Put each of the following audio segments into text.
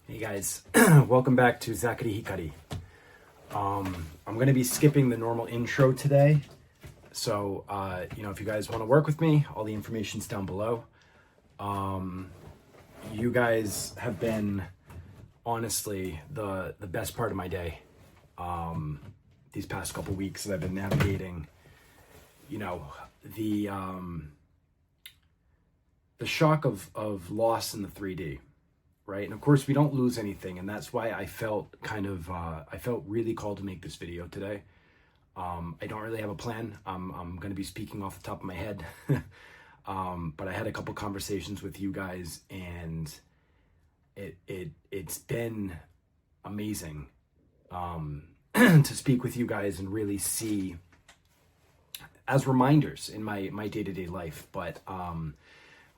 Hey guys, welcome back to Zakari Hikari. I'm going to be skipping the normal intro today. So, if you guys want to work with me, all the information's down below. You guys have been, honestly, the best part of my day. These past couple weeks that I've been navigating, the shock of loss in the 3D. Right. And of course we don't lose anything. And that's why I felt I felt really called to make this video today. I don't really have a plan. I'm going to be speaking off the top of my head. But I had a couple conversations with you guys and it's been amazing, to speak with you guys and really see as reminders in my day-to-day life. But,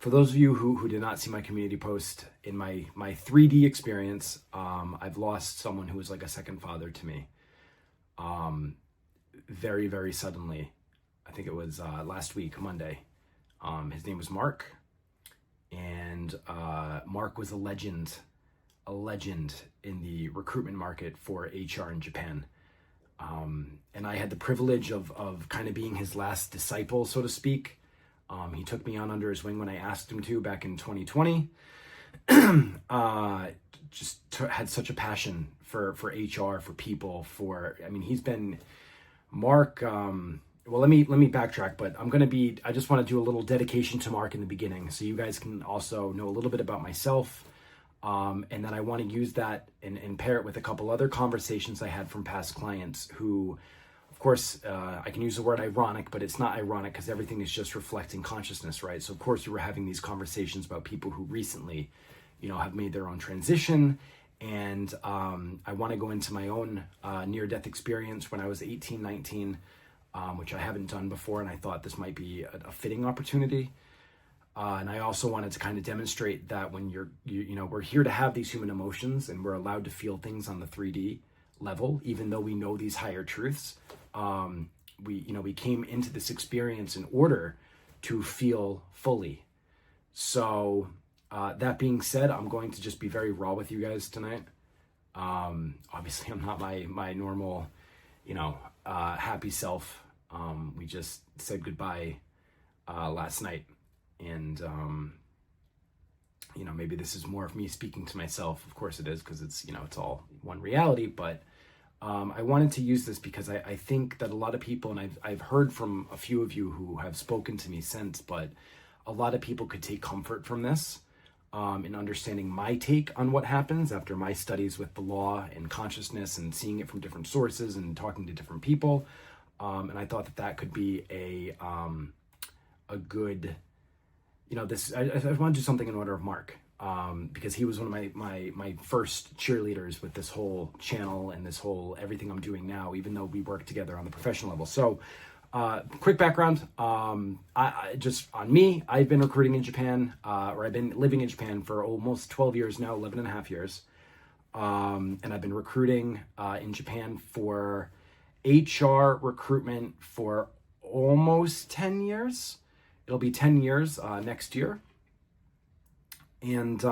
for those of you who did not see my community post, in my 3D experience, I've lost someone who was like a second father to me, very, very suddenly. I think it was last week, Monday. His name was Mark, and Mark was a legend in the recruitment market for HR in Japan. And I had the privilege of kind of being his last disciple, so to speak. He took me on under his wing when I asked him to back in 2020. Had such a passion for HR, for people, he's been Mark. Well, let me backtrack, but I just want to do a little dedication to Mark in the beginning, so you guys can also know a little bit about myself. And then I want to use that and pair it with a couple other conversations I had from past clients who, of course, I can use the word ironic, but it's not ironic because everything is just reflecting consciousness, right? So of course we were having these conversations about people who recently, have made their own transition. And I want to go into my own near-death experience when I was 18, 19, which I haven't done before. And I thought this might be a fitting opportunity. And I also wanted to kind of demonstrate that when we're here to have these human emotions and we're allowed to feel things on the 3D level, even though we know these higher truths. We came into this experience in order to feel fully. So that being said, I'm going to just be very raw with you guys tonight. Obviously I'm not my normal, happy self. We just said goodbye last night, and maybe this is more of me speaking to myself. Of course it is, because it's all one reality, but I wanted to use this because I think that a lot of people, and I've heard from a few of you who have spoken to me since, but a lot of people could take comfort from this, in understanding my take on what happens after my studies with the law and consciousness and seeing it from different sources and talking to different people. And I thought that could be a good, I want to do something in order of Mark. Because he was one of my first cheerleaders with this whole channel and this whole everything I'm doing now, even though we work together on the professional level. So, quick background, I just on me, I've been recruiting in Japan, or I've been living in Japan for almost 12 years now, 11 and a half years. And I've been recruiting, in Japan for HR recruitment for almost 10 years. It'll be 10 years, next year. And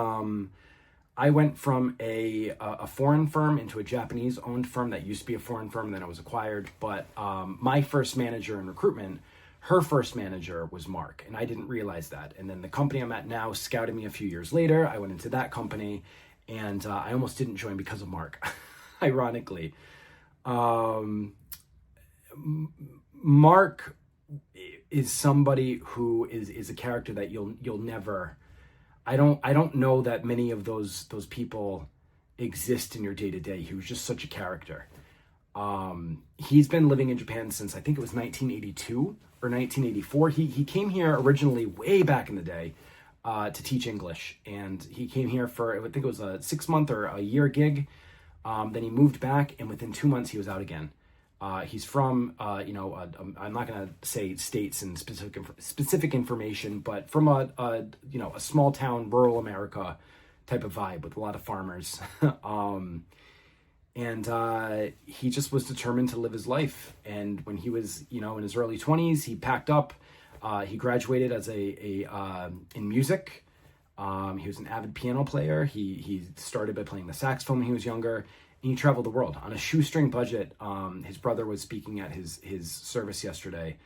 I went from a foreign firm into a Japanese-owned firm that used to be a foreign firm, then it was acquired. But my first manager in recruitment, her first manager was Mark, and I didn't realize that. And then the company I'm at now scouted me a few years later. I went into that company, and I almost didn't join because of Mark, ironically. Mark is somebody who is a character that you'll never... I don't know that many of those people exist in your day-to-day. He was just such a character. He's been living in Japan since I think it was 1982 or 1984. He came here originally way back in the day to teach English, and he came here for, I think it was a 6-month or a year gig. Then he moved back, and within 2 months he was out again. He's from, I'm not going to say states and specific information, but from a small town, rural America type of vibe with a lot of farmers. And he just was determined to live his life. And when he was, in his early 20s, he packed up. He graduated as in music. He was an avid piano player. He started by playing the saxophone when he was younger, and he traveled the world on a shoestring budget. His brother was speaking at his service yesterday,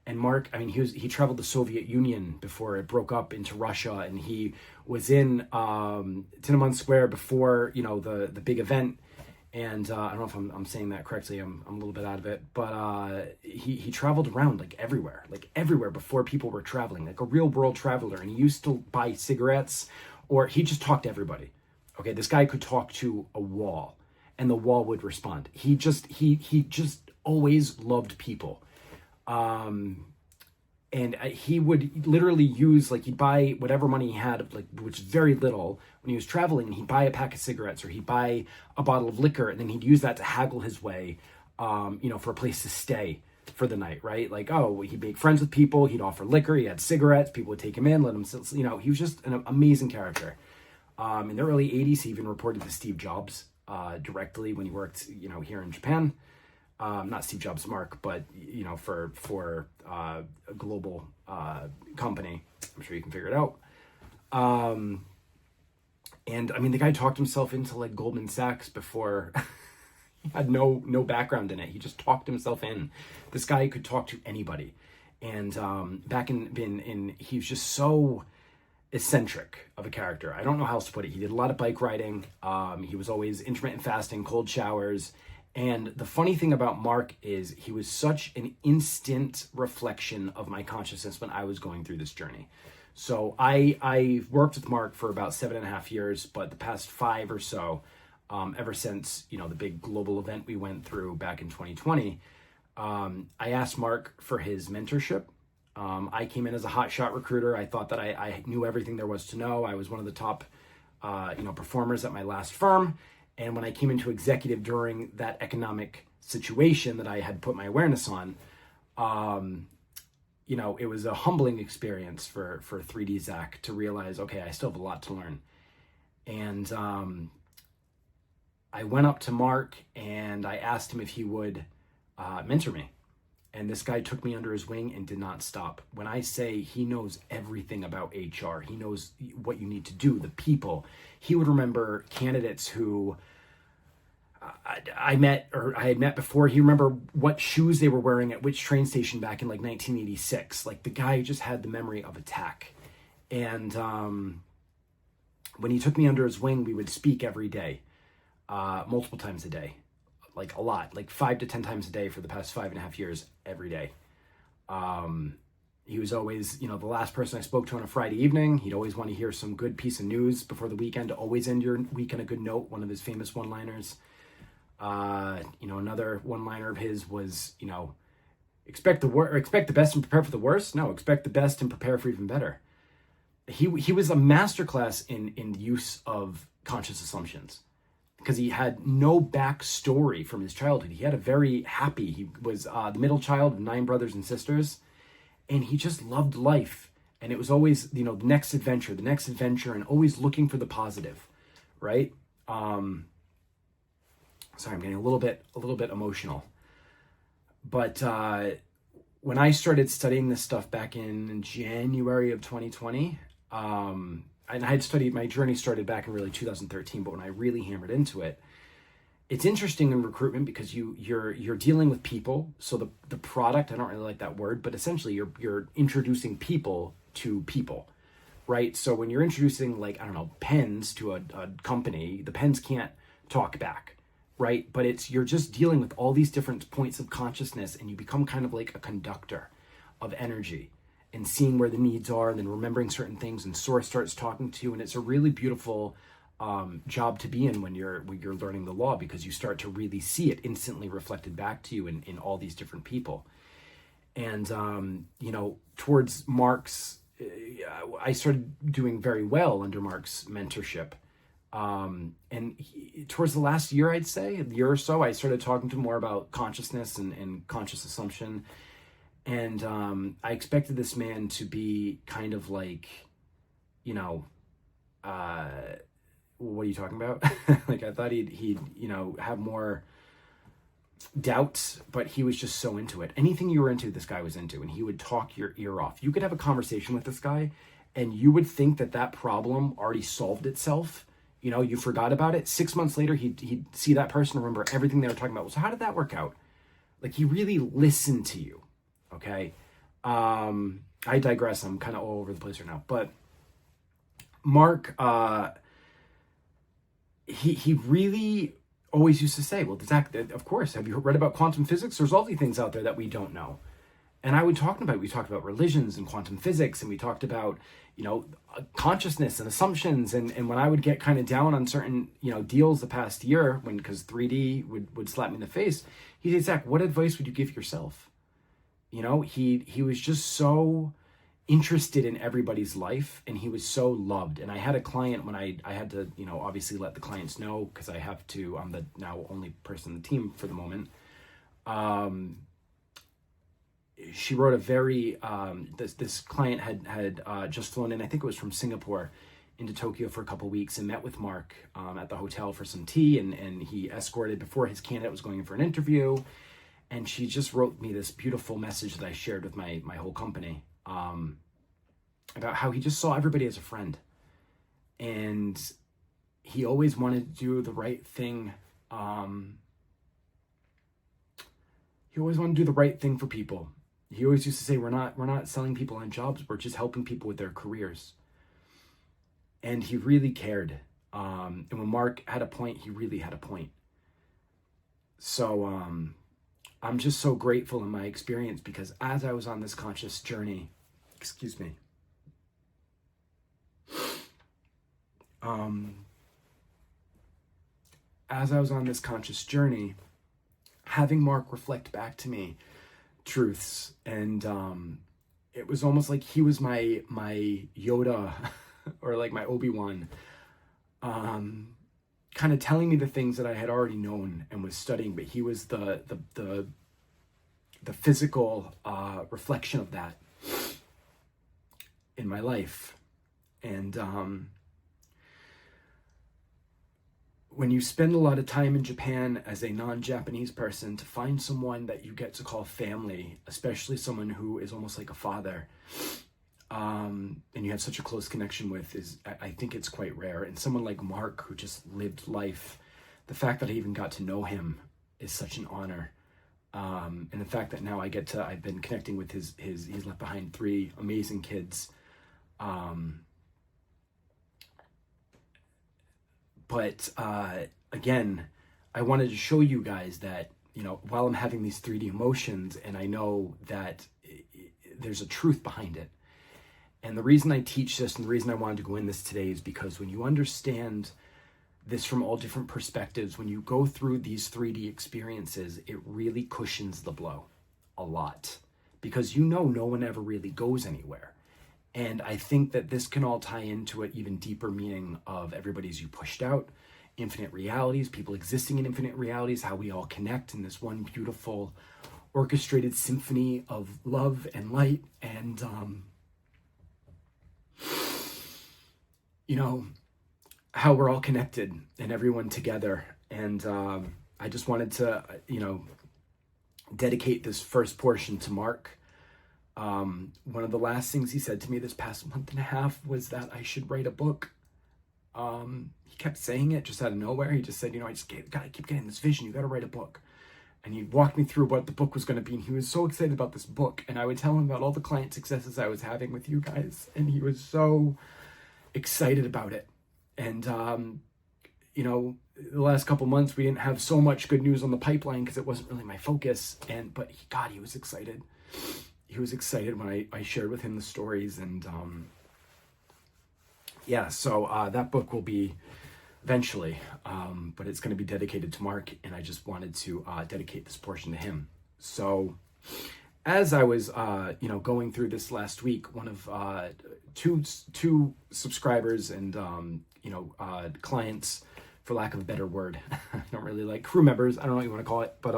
and Mark, I mean, he traveled the Soviet Union before it broke up into Russia, and he was in Tiananmen Square before, you know, the big event. And I don't know if I'm saying that correctly. I'm a little bit out of it, but he traveled around like everywhere before people were traveling, like a real world traveler. And he used to buy cigarettes, or he just talked to everybody. Okay, this guy could talk to a wall, and the wall would respond. He just always loved people. And he would literally use, like, he'd buy whatever money he had, like, which is very little, when he was traveling, and he'd buy a pack of cigarettes, or he'd buy a bottle of liquor, and then he'd use that to haggle his way, you know, for a place to stay for the night, right? Like, oh, he'd make friends with people, he'd offer liquor, he had cigarettes, people would take him in, let him, you know, he was just an amazing character. In the early 80s, he even reported to Steve Jobs directly when he worked, you know, here in Japan. Not Steve Jobs, Mark, but, you know, for a global company. I'm sure you can figure it out. And I mean, the guy talked himself into like Goldman Sachs before. He had no background in it. He just talked himself in. This guy could talk to anybody. And back in he was just so eccentric of a character. I don't know how else to put it. He did a lot of bike riding. He was always intermittent fasting, cold showers. And the funny thing about Mark is he was such an instant reflection of my consciousness when I was going through this journey. So I worked with Mark for about 7.5 years, but the past 5 or so, ever since, you know, the big global event we went through back in 2020, I asked Mark for his mentorship. I came in as a hotshot recruiter. I thought that I knew everything there was to know. I was one of the top, you know, performers at my last firm. And when I came into executive during that economic situation that I had put my awareness on, you know, it was a humbling experience for 3D Zach to realize, okay, I still have a lot to learn. And I went up to Mark and I asked him if he would mentor me. And this guy took me under his wing and did not stop. When I say he knows everything about HR, he knows what you need to do, the people. He would remember candidates who I had met before. He remember what shoes they were wearing at which train station back in like 1986. Like the guy just had the memory of a tack. And when he took me under his wing, we would speak every day, multiple times a day. Like a lot, like 5 to 10 times a day for the past 5.5 years, every day. He was always, you know, the last person I spoke to on a Friday evening. He'd always want to hear some good piece of news before the weekend to always end your week on a good note. One of his famous one-liners. You know, another one-liner of his was, you know, expect the best and prepare for the worst. No, expect the best and prepare for even better. He was a masterclass in the use of conscious assumptions, because he had no backstory from his childhood. He had a very happy, he was the middle child of 9 brothers and sisters, and he just loved life. And it was always, you know, the next adventure, and always looking for the positive, right? Sorry, I'm getting a little bit emotional. But when I started studying this stuff back in January of 2020, and I had studied, my journey started back in really 2013, but when I really hammered into it, it's interesting in recruitment because you're dealing with people. So the product, I don't really like that word, but essentially you're introducing people to people, right? So when you're introducing, like, I don't know, pens to a company, the pens can't talk back, right? But you're just dealing with all these different points of consciousness, and you become kind of like a conductor of energy, and seeing where the needs are, and then remembering certain things, and source starts talking to you. And it's a really beautiful job to be in when you're learning the law, because you start to really see it instantly reflected back to you in all these different people. And, you know, towards Mark's, I started doing very well under Mark's mentorship. And towards the last year, I'd say, a year or so, I started talking to him more about consciousness and conscious assumption. And I expected this man to be kind of like, you know, what are you talking about? Like, I thought he'd you know, have more doubts, but he was just so into it. Anything you were into, this guy was into, and he would talk your ear off. You could have a conversation with this guy, and you would think that that problem already solved itself. You know, you forgot about it. 6 months later, he'd see that person, remember everything they were talking about. So how did that work out? Like, he really listened to you, okay? I digress. I'm kind of all over the place right now. But Mark, he really always used to say, well, Zach, of course, have you read about quantum physics? There's all these things out there that we don't know. And we talked about religions and quantum physics, and we talked about, you know, consciousness and assumptions. And when I would get kind of down on certain, you know, deals the past year, because 3D would slap me in the face, he'd say, Zach, what advice would you give yourself? You know, he was just so interested in everybody's life, and he was so loved. And I had a client when I had to, you know, obviously let the clients know, because I'm the now only person on the team for the moment. She wrote a very, this client had just flown in, I think it was from Singapore, into Tokyo for a couple of weeks, and met with Mark at the hotel for some tea, and he escorted before his candidate was going in for an interview. And she just wrote me this beautiful message that I shared with my whole company, about how he just saw everybody as a friend. And he always wanted to do the right thing. He always wanted to do the right thing for people. He always used to say, we're not selling people on jobs, we're just helping people with their careers. And he really cared. And when Mark had a point, he really had a point. So I'm just so grateful in my experience, because as I was on this conscious journey, as I was on this conscious journey, having Mark reflect back to me truths, and it was almost like he was my Yoda or like my Obi-Wan, kind of telling me the things that I had already known and was studying, but he was the physical reflection of that in my life. And when you spend a lot of time in Japan as a non-Japanese person, to find someone that you get to call family, especially someone who is almost like a father, and you have such a close connection with, I think it's quite rare. And someone like Mark, who just lived life, the fact that I even got to know him is such an honor. And the fact that now I've been connecting with he's left behind 3 amazing kids. But again, I wanted to show you guys that, you know, while I'm having these 3D emotions, and I know that there's a truth behind it. And the reason I teach this, and the reason I wanted to go in this today, is because when you understand this from all different perspectives, when you go through these 3D experiences, it really cushions the blow a lot, because you know no one ever really goes anywhere. And I think that this can all tie into an even deeper meaning of everybody's you pushed out, infinite realities, people existing in infinite realities, how we all connect in this one beautiful orchestrated symphony of love and light. And, you know, how we're all connected and everyone together. And I just wanted to, you know, dedicate this first portion to Mark. One of the last things he said to me this past month and a half was that I should write a book. He kept saying it just out of nowhere. He just said, you know, gotta keep getting this vision. You gotta write a book. And he walked me through what the book was going to be. And he was so excited about this book. And I would tell him about all the client successes I was having with you guys. And he was so excited about it. And, you know, the last couple months, we didn't have so much good news on the pipeline because it wasn't really my focus. But he was excited. He was excited when I shared with him the stories. And yeah, so that book will be eventually, but it's going to be dedicated to Mark, and I just wanted to dedicate this portion to him. So as I was, you know, going through this last week, one of two subscribers and, you know, clients, for lack of a better word, I don't really like crew members, I don't know what you want to call it, but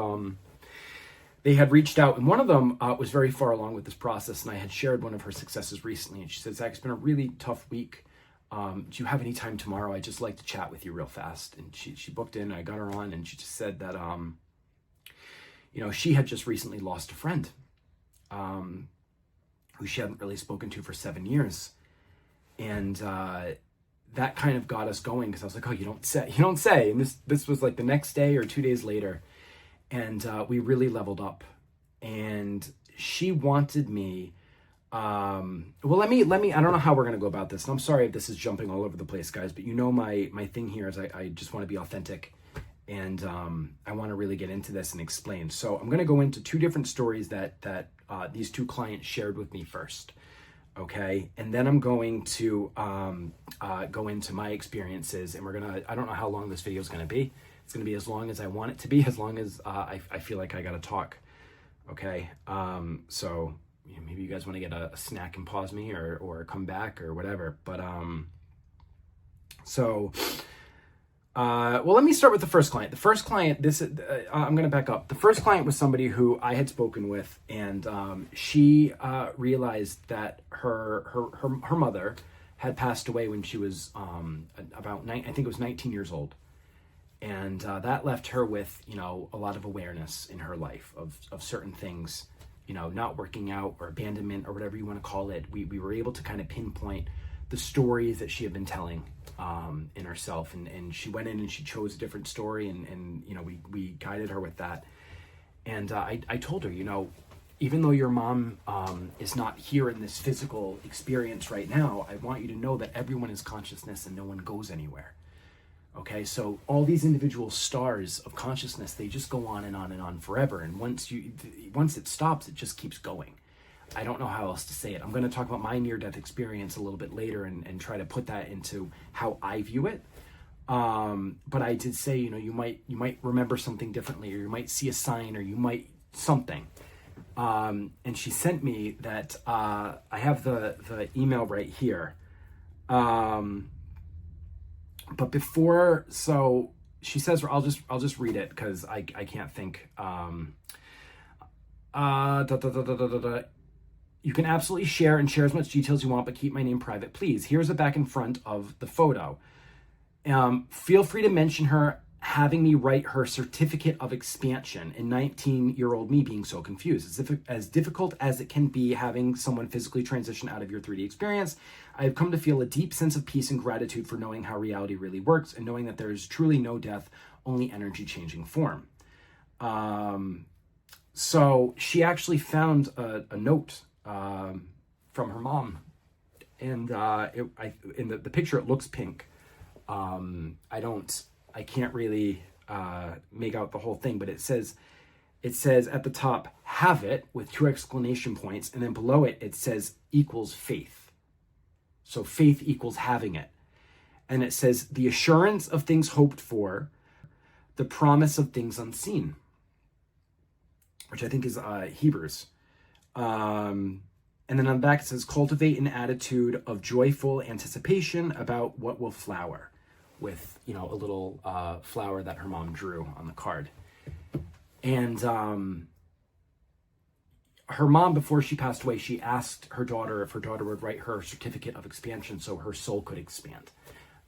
they had reached out, and one of them was very far along with this process, and I had shared one of her successes recently, and she said, Zach, it's been a really tough week. Do you have any time tomorrow? I'd just like to chat with you real fast. And she booked in, and I got her on, and she just said that, you know, she had just recently lost a friend, who she hadn't really spoken to for 7 years. And that kind of got us going, because I was like, oh, you don't say. And this was like the next day or 2 days later. And we really leveled up. And she wanted me, well, let me, I don't know how we're going to go about this. And I'm sorry if this is jumping all over the place, guys, but my thing here is I just want to be authentic. And I want to really get into this and explain. So I'm going to go into two different stories that these two clients shared with me first. Okay. And then I'm going to go into my experiences, and I don't know how long this video is going to be. It's going to be as long as I want it to be, as long as I feel like I got to talk. Okay. So maybe you guys want to get a snack and pause me or come back or whatever. But well, let me start with the first client. The first client, I'm going to back up. The first client was somebody who I had spoken with, and she realized that her mother had passed away when she was I think it was 19 years old. And that left her with, a lot of awareness in her life of certain things, not working out or abandonment or whatever you want to call it. We were able to kind of pinpoint the stories that she had been telling in herself, and she went in and she chose a different story, and we guided her with that. And I told her, even though your mom is not here in this physical experience right now, I want you to know that everyone is consciousness and no one goes anywhere. Okay, so all these individual stars of consciousness, they just go on and on and on forever. And once it stops, it just keeps going. I don't know how else to say it. I'm going to talk about my near-death experience a little bit later and try to put that into how I view it. But I did say, you might remember something differently, or you might see a sign, or you might something. And she sent me that, I have the email right here. But before, so she says, I'll just read it because I can't think. You can absolutely share as much detail as you want, but keep my name private, please. Here's a back and front of the photo. Feel free to mention her having me write her certificate of expansion, and 19-year-old me being so confused. As difficult as it can be having someone physically transition out of your 3D experience, I have come to feel a deep sense of peace and gratitude for knowing how reality really works, and knowing that there is truly no death, only energy changing form. So she actually found a note from her mom, and in the picture it looks pink. I can't really make out the whole thing, but it says at the top, have it, with 2 exclamation points, and then below it says equals faith. So faith equals having it. And it says the assurance of things hoped for, the promise of things unseen, which I think is Hebrews. And then on the back it says cultivate an attitude of joyful anticipation about what will flower, with a little flower that her mom drew on the card. And her mom, before she passed away, she asked her daughter if her daughter would write her certificate of expansion so her soul could expand.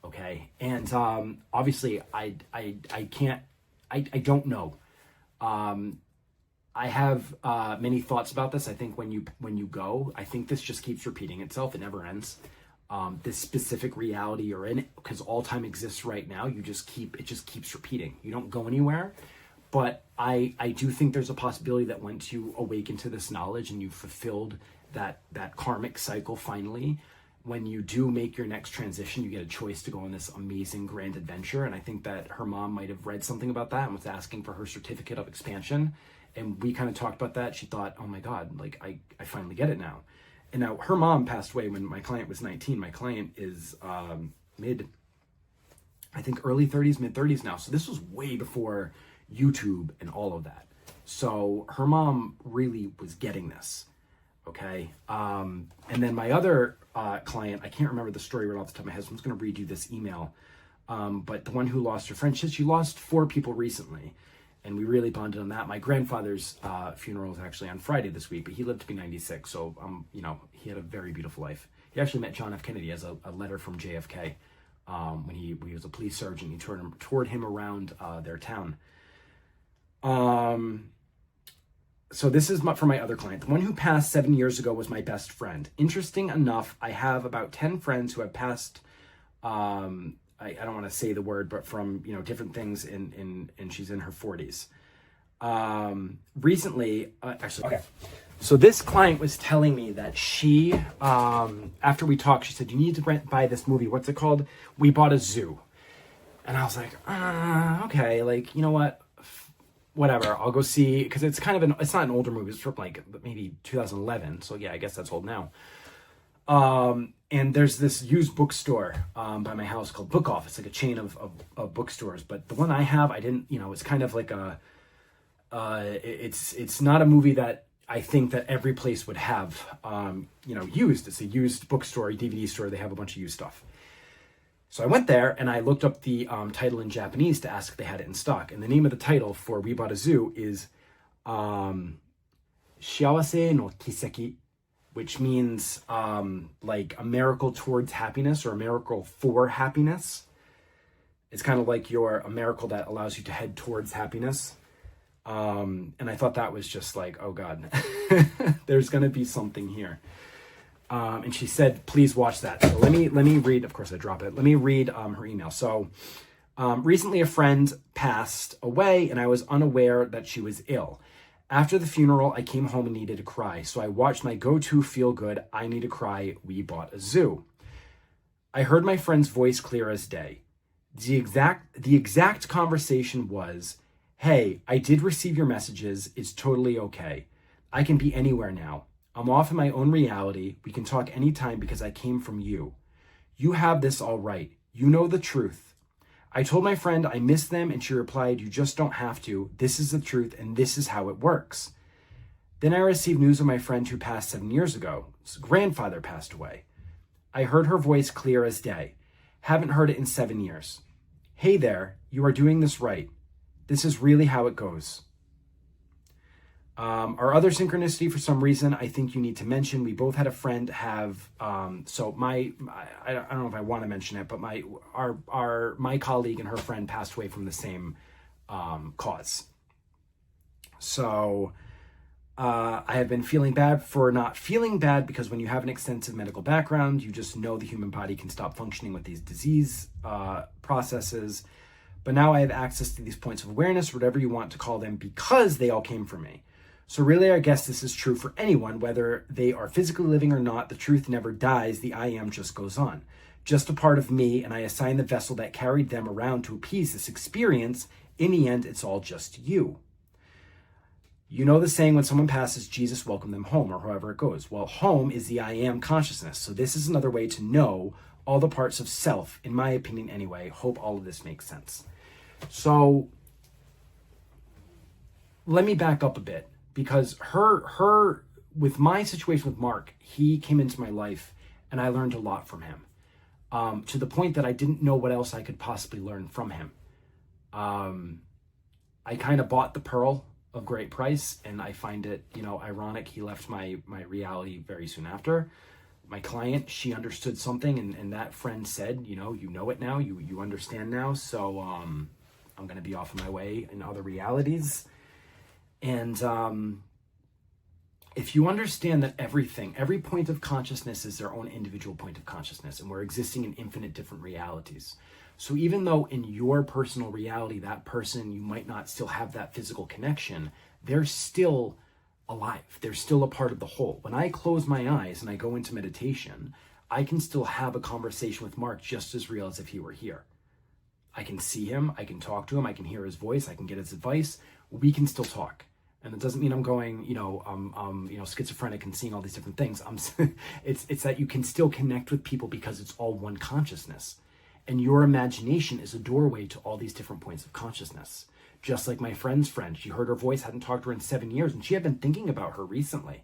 Okay. And obviously I don't know. I have many thoughts about this. I think when you go, I think this just keeps repeating itself. It never ends. This specific reality you're in, because all time exists right now, it just keeps repeating. You don't go anywhere. But I do think there's a possibility that once you awaken to this knowledge and you've fulfilled that karmic cycle finally, when you do make your next transition, you get a choice to go on this amazing grand adventure. And I think that her mom might have read something about that and was asking for her certificate of expansion. And we kind of talked about that. She thought, oh my God, like I finally get it now. And now her mom passed away when my client was 19. My client is early 30s, mid 30s now. So this was way before YouTube and all of that. So her mom really was getting this. Okay. And then my other client, I can't remember the story right off the top of my head, so I'm just going to read you this email. But the one who lost her friend, she lost 4 people recently. And we really bonded on that. My grandfather's funeral was actually on Friday this week, but he lived to be 96. So, he had a very beautiful life. He actually met John F. Kennedy as a letter from JFK when he was a police sergeant. He toured him around their town. so this is for my other client. The one who passed 7 years ago was my best friend. Interesting enough, I have about 10 friends who have passed, I don't want to say the word, but from, different things and she's in her 40s. Recently, okay. So this client was telling me that she, after we talked, she said, you need to buy this movie. What's it called? We Bought a Zoo. And I was like, okay, like, you know what? Whatever, I'll go see, because it's kind of it's not an older movie, it's from like maybe 2011. So yeah, I guess that's old now. And there's this used bookstore by my house called Book Off. It's like a chain of bookstores. But the one I have, I didn't, it's kind of like it's not a movie that I think that every place would have, used. It's a used bookstore, a DVD store. They have a bunch of used stuff. So I went there and I looked up the title in Japanese to ask if they had it in stock. And the name of the title for We Bought a Zoo is Shiawase no Kiseki, which means like a miracle towards happiness or a miracle for happiness. It's kind of like a miracle that allows you to head towards happiness. And I thought that was just like, oh God, there's going to be something here. And she said, please watch that. So let me read, of course I drop it. Let me read her email. So recently a friend passed away and I was unaware that she was ill. After the funeral, I came home and needed to cry. So I watched my go-to feel-good, I Need to Cry, We Bought a Zoo. I heard my friend's voice clear as day. The exact conversation was, hey, I did receive your messages. It's totally okay. I can be anywhere now. I'm off in my own reality. We can talk anytime because I came from you. You have this all right. You know the truth. I told my friend I miss them and she replied, you just don't have to. This is the truth and this is how it works. Then I received news of my friend who passed 7 years ago. His grandfather passed away. I heard her voice clear as day. Haven't heard it in 7 years. Hey there, you are doing this right. This is really how it goes. Our other synchronicity, for some reason, I think you need to mention, we both had a friend have, I don't know if I want to mention it, but my colleague and her friend passed away from the same cause. So I have been feeling bad for not feeling bad, because when you have an extensive medical background, you just know the human body can stop functioning with these disease processes. But now I have access to these points of awareness, whatever you want to call them, because they all came from me. So really, I guess this is true for anyone, whether they are physically living or not. The truth never dies. The I am just goes on. Just a part of me, and I assign the vessel that carried them around to appease this experience. In the end, it's all just you. You know the saying, when someone passes, Jesus welcome them home, or however it goes. Well, home is the I am consciousness. So this is another way to know all the parts of self, in my opinion anyway. Hope all of this makes sense. So let me back up a bit, because her with my situation with Mark, he came into my life and I learned a lot from him, to the point that I didn't know what else I could possibly learn from him. I kind of bought the pearl of great price, and I find it, ironic. He left my reality very soon after. My client, she understood something, and that friend said, you know it now, you understand now. So I'm going to be off of my way in other realities. And if you understand that every point of consciousness is their own individual point of consciousness, and we're existing in infinite different realities. So even though in your personal reality, that person, you might not still have that physical connection, they're still alive. They're still a part of the whole. When I close my eyes and I go into meditation, I can still have a conversation with Mark just as real as if he were here. I can see him, I can talk to him, I can hear his voice, I can get his advice. We can still talk. And it doesn't mean I'm going, schizophrenic and seeing all these different things. It's that you can still connect with people because it's all one consciousness. And your imagination is a doorway to all these different points of consciousness. Just like my friend's friend, she heard her voice, hadn't talked to her in 7 years, and she had been thinking about her recently.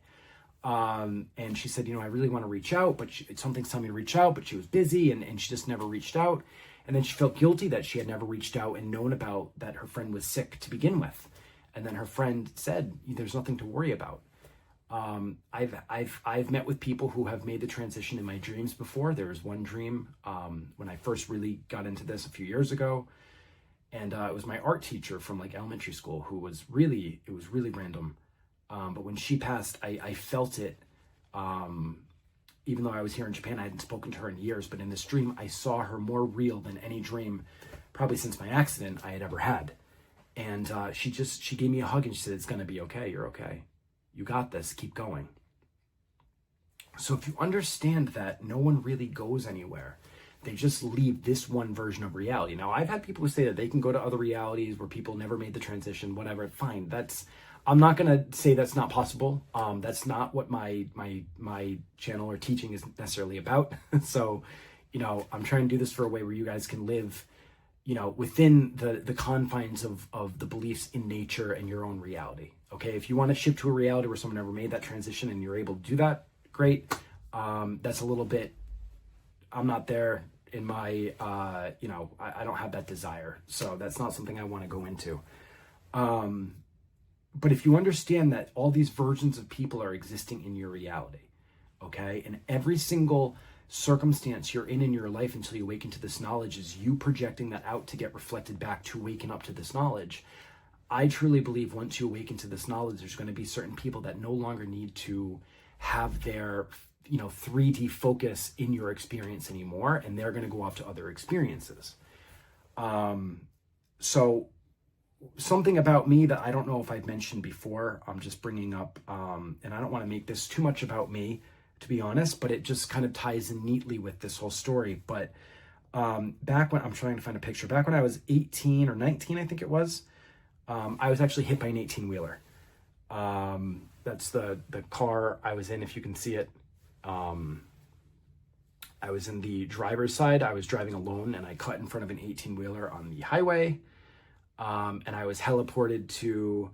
And she said, I really want to reach out, but something's telling me to reach out, but she was busy and she just never reached out. And then she felt guilty that she had never reached out and known about that her friend was sick to begin with. And then her friend said, there's nothing to worry about. I've met with people who have made the transition in my dreams before. There was one dream when I first really got into this a few years ago. And it was my art teacher from like elementary school who was really, it was really random. But when she passed, I felt it. Even though I was here in Japan, I hadn't spoken to her in years, but in this dream, I saw her more real than any dream, probably since my accident, I had ever had. And she gave me a hug and she said, it's going to be okay. You're okay. You got this. Keep going. So if you understand that no one really goes anywhere, they just leave this one version of reality. Now, I've had people who say that they can go to other realities where people never made the transition, whatever. Fine. I'm not going to say that's not possible. That's not what my channel or teaching is necessarily about. So, I'm trying to do this for a way where you guys can live, within the confines of the beliefs in nature and your own reality. Okay. If you want to shift to a reality where someone never made that transition and you're able to do that, great. That's a little bit, I'm not there in my, I don't have that desire. So that's not something I want to go into. But if you understand that all these versions of people are existing in your reality, okay, and every single circumstance you're in your life until you awaken to this knowledge is you projecting that out to get reflected back to waken up to this knowledge. I truly believe once you awaken to this knowledge, there's going to be certain people that no longer need to have their 3D focus in your experience anymore, and they're going to go off to other experiences. So something about me that I don't know if I've mentioned before, I'm just bringing up, and I don't want to make this too much about me, to be honest, but it just kind of ties in neatly with this whole story. But back when, I'm trying to find a picture, back when I was 18 or 19, I think it was, I was actually hit by an 18-wheeler. That's the car I was in, if you can see it. I was in the driver's side. I was driving alone and I cut in front of an 18-wheeler on the highway. And I was heliported to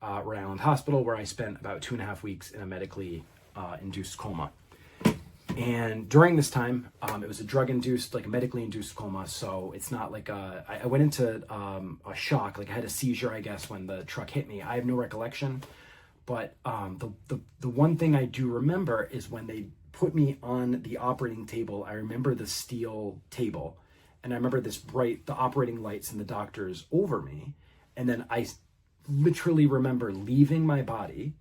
Rhode Island Hospital, where I spent about 2.5 weeks in a medically induced coma. And during this time, it was a drug-induced, like a medically induced coma. So it's not like I went into a shock, like I had a seizure, I guess, when the truck hit me. I have no recollection. But the one thing I do remember is when they put me on the operating table, I remember the steel table. And I remember the operating lights and the doctors over me. And then I literally remember leaving my body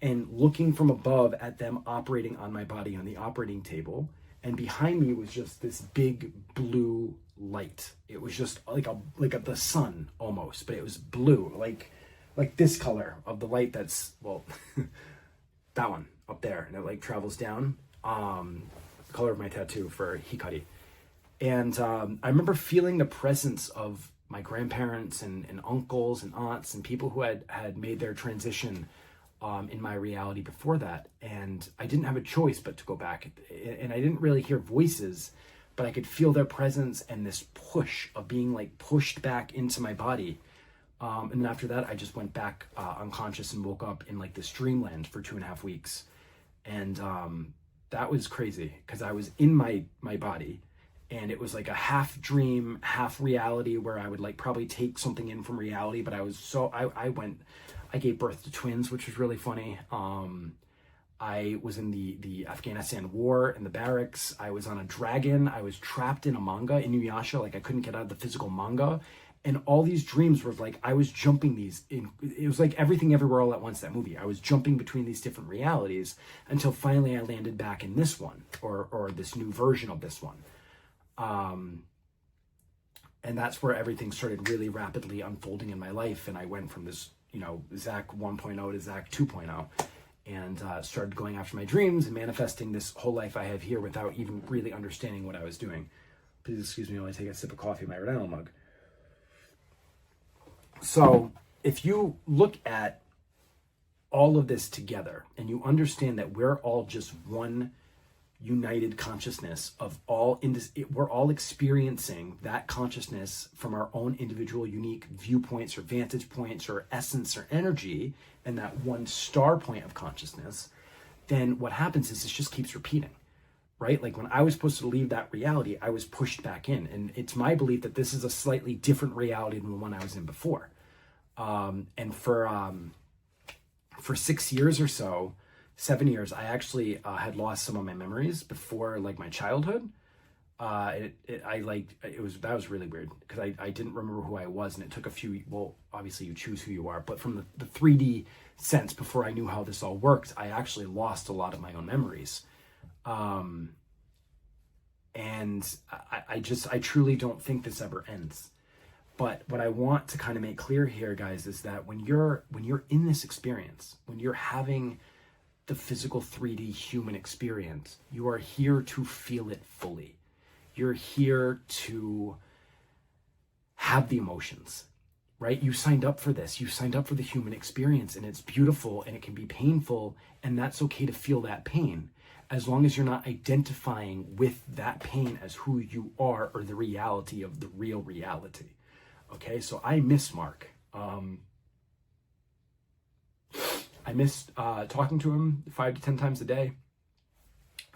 and looking from above at them operating on my body on the operating table. And behind me was just this big blue light. It was just like the sun almost, but it was blue, like this color of the light that's, well, that one up there. And it like travels down, the color of my tattoo for Hikari. And I remember feeling the presence of my grandparents and uncles and aunts and people who had made their transition in my reality before that. And I didn't have a choice but to go back. And I didn't really hear voices, but I could feel their presence and this push of being like pushed back into my body. And then after that, I just went back unconscious and woke up in like this dreamland for 2.5 weeks. And that was crazy because I was in my body. And it was like a half dream, half reality where I would like probably take something in from reality. But I was I gave birth to twins, which was really funny. I was in the Afghanistan war in the barracks. I was on a dragon. I was trapped in a manga in Inuyasha. Like I couldn't get out of the physical manga. And all these dreams were like, I was jumping it was like Everything Everywhere All at Once, that movie. I was jumping between these different realities until finally I landed back in this one or this new version of this one. And that's where everything started really rapidly unfolding in my life. And I went from this, Zach 1.0 to Zach 2.0 and started going after my dreams and manifesting this whole life I have here without even really understanding what I was doing. Please excuse me while I take a sip of coffee in my Rhode Island mug. So if you look at all of this together and you understand that we're all just one united consciousness of we're all experiencing that consciousness from our own individual unique viewpoints or vantage points or essence or energy and that one star point of consciousness, then what happens is this just keeps repeating, right? Like when I was supposed to leave that reality, I was pushed back in. And it's my belief that this is a slightly different reality than the one I was in before. And for 6 years or so, 7 years, I actually had lost some of my memories before like my childhood. that was really weird because I didn't remember who I was, and it took a few, well, obviously you choose who you are, but from the 3D sense, before I knew how this all worked, I actually lost a lot of my own memories. And I truly don't think this ever ends. But what I want to kind of make clear here, guys, is that when you're in this experience, when you're having the physical 3D human experience, you are here to feel it fully. You're here to have the emotions, right? You signed up for this. You signed up for the human experience, and it's beautiful, and it can be painful, and that's okay to feel that pain, as long as you're not identifying with that pain as who you are or the reality of the real reality. Okay, so I miss Mark. I miss talking to him 5 to 10 times a day.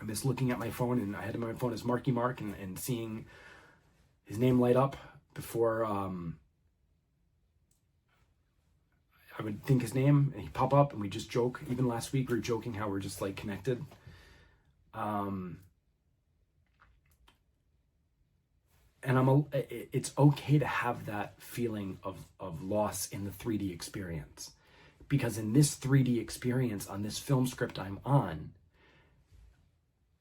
I miss looking at my phone, and I had my phone as Marky Mark, and seeing his name light up before I would think his name, and he'd pop up, and we just joke. Even last week, we were joking how we're just like connected. And it's okay to have that feeling of loss in the 3D experience, because in this 3D experience on this film script I'm on,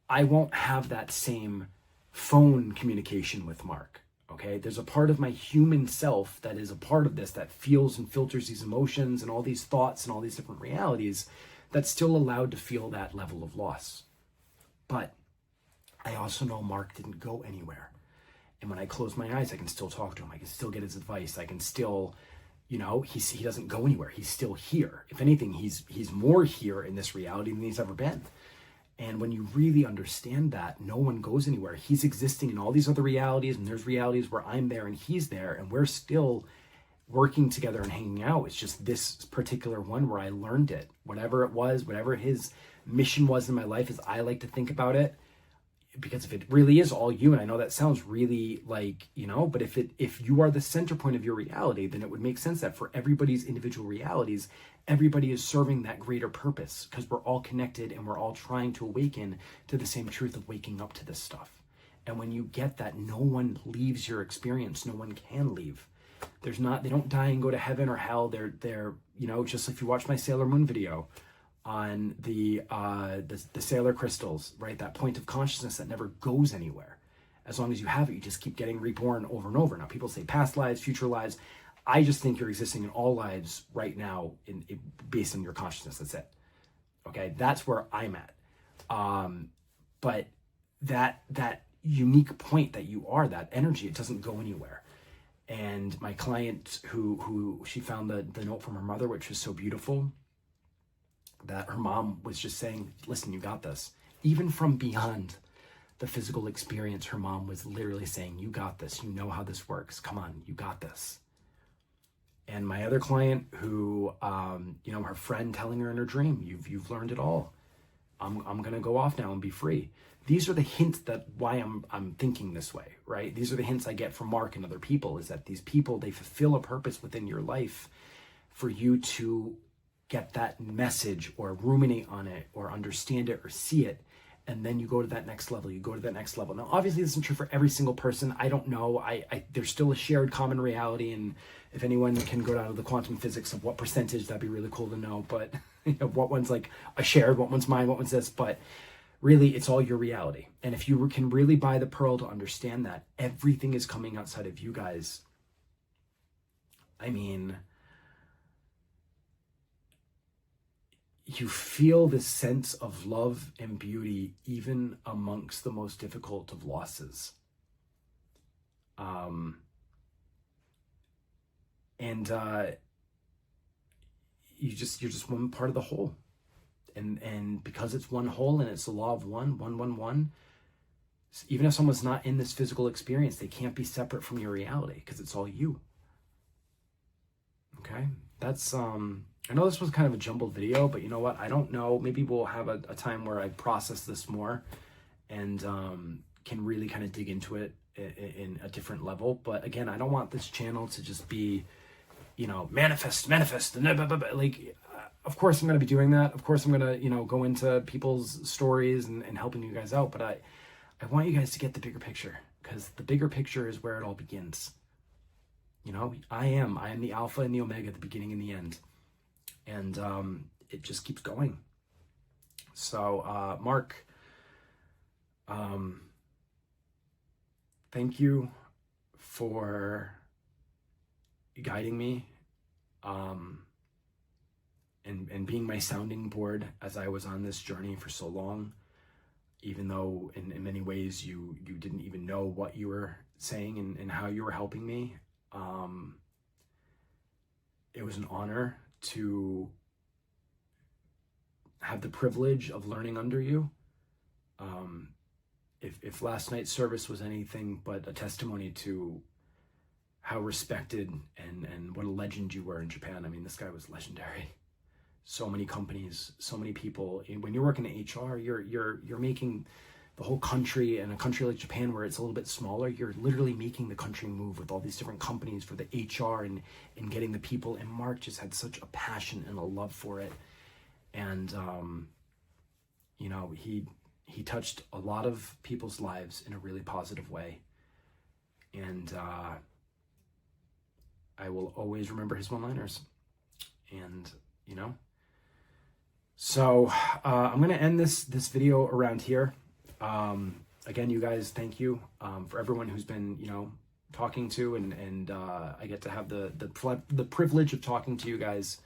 I won't have that same phone communication with Mark. Okay, there's a part of my human self that is a part of this, that feels and filters these emotions and all these thoughts and all these different realities, that's still allowed to feel that level of loss. But I also know Mark didn't go anywhere. And when I close my eyes, I can still talk to him. I can still get his advice. I can still, he doesn't go anywhere. He's still here. If anything, he's more here in this reality than he's ever been. And when you really understand that, no one goes anywhere. He's existing in all these other realities, and there's realities where I'm there and he's there, and we're still working together and hanging out. It's just this particular one where I learned it. Whatever it was, whatever his mission was in my life, as I like to think about it, because if it really is all you, and I know that sounds really like, but if you are the center point of your reality, then it would make sense that for everybody's individual realities, everybody is serving that greater purpose, because we're all connected and we're all trying to awaken to the same truth of waking up to this stuff. And when you get that, no one leaves your experience. No one can leave. They don't die and go to heaven or hell. They're just if you watch my Sailor Moon video on the Sailor crystals, right? That point of consciousness that never goes anywhere. As long as you have it, you just keep getting reborn over and over. Now, people say past lives, future lives. I just think you're existing in all lives right now, based on your consciousness. That's it. Okay, that's where I'm at. But that unique point that you are, that energy, it doesn't go anywhere. And my client, who she found the note from her mother, which was so beautiful, that her mom was just saying, listen, you got this. Even from beyond the physical experience, her mom was literally saying, you got this. You know how this works. Come on, you got this. And my other client who, her friend telling her in her dream, you've learned it all. I'm going to go off now and be free. These are the hints that why I'm thinking this way, right? These are the hints I get from Mark and other people, is that these people, they fulfill a purpose within your life for you to get that message or ruminate on it or understand it or see it. And then you go to that next level, Now, obviously this isn't true for every single person. I don't know. There's still a shared common reality. And if anyone can go down to the quantum physics of what percentage, that'd be really cool to know. But what one's like a shared, what one's mine, what one's this, but really it's all your reality. And if you can really buy the pearl to understand that everything is coming outside of you guys, I mean, you feel this sense of love and beauty even amongst the most difficult of losses. You're just one part of the whole. And because it's one whole and it's the law of one, even if someone's not in this physical experience, they can't be separate from your reality because it's all you. Okay? That's, I know this was kind of a jumbled video, but you know what? I don't know. Maybe we'll have a time where I process this more and can really kind of dig into it in a different level. But again, I don't want this channel to just be, manifest, like, of course I'm going to be doing that. Of course I'm going to, go into people's stories and helping you guys out. But I want you guys to get the bigger picture, because the bigger picture is where it all begins. You know, I am the alpha and the omega, the beginning and the end. And it just keeps going. So, Mark, thank you for guiding me and being my sounding board as I was on this journey for so long, even though in many ways you didn't even know what you were saying and how you were helping me. It was an honor to have the privilege of learning under you. If last night's service was anything but a testimony to how respected and what a legend you were in Japan, I mean, this guy was legendary. So many companies, so many people. When you're working in HR, you're making the whole country, and a country like Japan where it's a little bit smaller, you're literally making the country move with all these different companies for the HR and getting the people. And Mark just had such a passion and a love for it. And, you know, he touched a lot of people's lives in a really positive way. And I will always remember his one-liners. And, you know, so I'm going to end this video around here. Again, you guys, thank you for everyone who's been, you know, talking to, and I get to have the privilege of talking to you guys.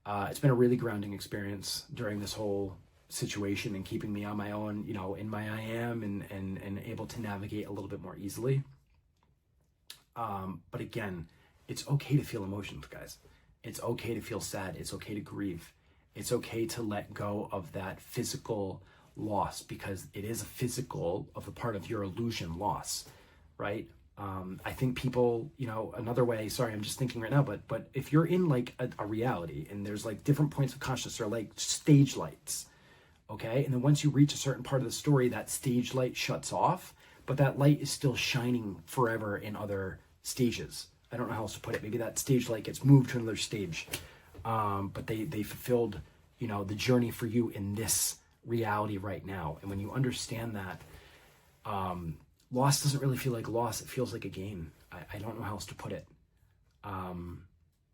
It's been a really grounding experience during this whole situation and keeping me on my own, you know, in my I am and able to navigate a little bit more easily. But again, it's okay to feel emotions, guys. It's okay to feel sad. It's okay to grieve. It's okay to let go of that physical loss, because it is a physical of a part of your illusion loss, right? I think people, you know, another way, sorry, I'm just thinking right now, but if you're in like a reality and there's like different points of consciousness, or like stage lights, okay? And then once you reach a certain part of the story, that stage light shuts off, but that light is still shining forever in other stages. I don't know how else to put it. Maybe that stage light gets moved to another stage. But they fulfilled, you know, the journey for you in this reality right now. And when you understand that, loss doesn't really feel like loss. It feels like a gain. I don't know how else to put it. And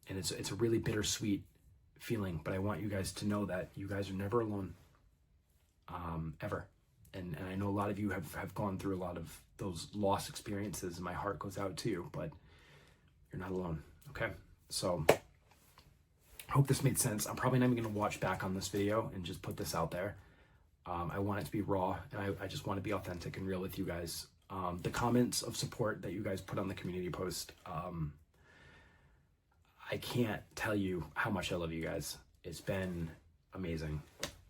it's a really bittersweet feeling, but I want you guys to know that you guys are never alone, ever. And I know a lot of you have gone through a lot of those loss experiences, and my heart goes out to you, but you're not alone. Okay. So I hope this made sense. I'm probably not even going to watch back on this video and just put this out there. I want it to be raw, and I just want to be authentic and real with you guys. The comments of support that you guys put on the community post, I can't tell you how much I love you guys. It's been amazing.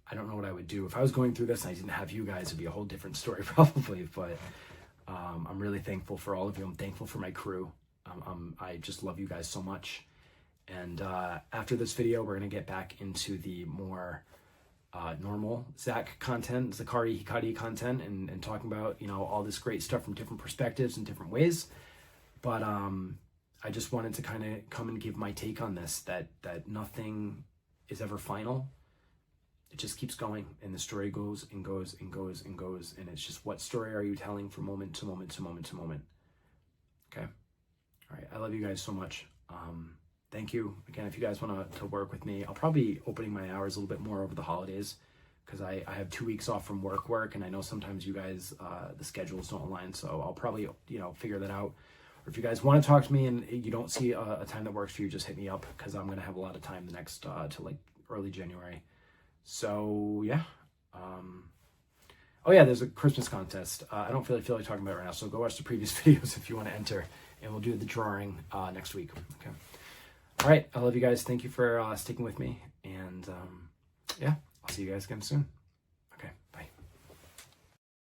I don't know what I would do if I was going through this and I didn't have you guys. It'd be a whole different story probably, but I'm really thankful for all of you. I'm thankful for my crew. I just love you guys so much. And after this video, we're going to get back into the more normal Zakari Hikari content and talking about, you know, all this great stuff from different perspectives and different ways. But I just wanted to kind of come and give my take on this, that nothing is ever final. It just keeps going, and the story goes and goes and goes and goes. And it's just, what story are you telling from moment to moment to moment to moment? Okay. All right. I love you guys so much. Thank you. Again, if you guys want to work with me, I'll probably be opening my hours a little bit more over the holidays, because I have 2 weeks off from work, and I know sometimes you guys, the schedules don't align, so I'll probably, you know, figure that out. Or if you guys want to talk to me and you don't see a time that works for you, just hit me up, because I'm going to have a lot of time the next, to like early January. So yeah. Oh yeah, there's a Christmas contest. I don't feel like talking about it right now, so go watch the previous videos if you want to enter, and we'll do the drawing next week. Okay. All right. I love you guys. Thank you for sticking with me. And yeah, I'll see you guys again soon.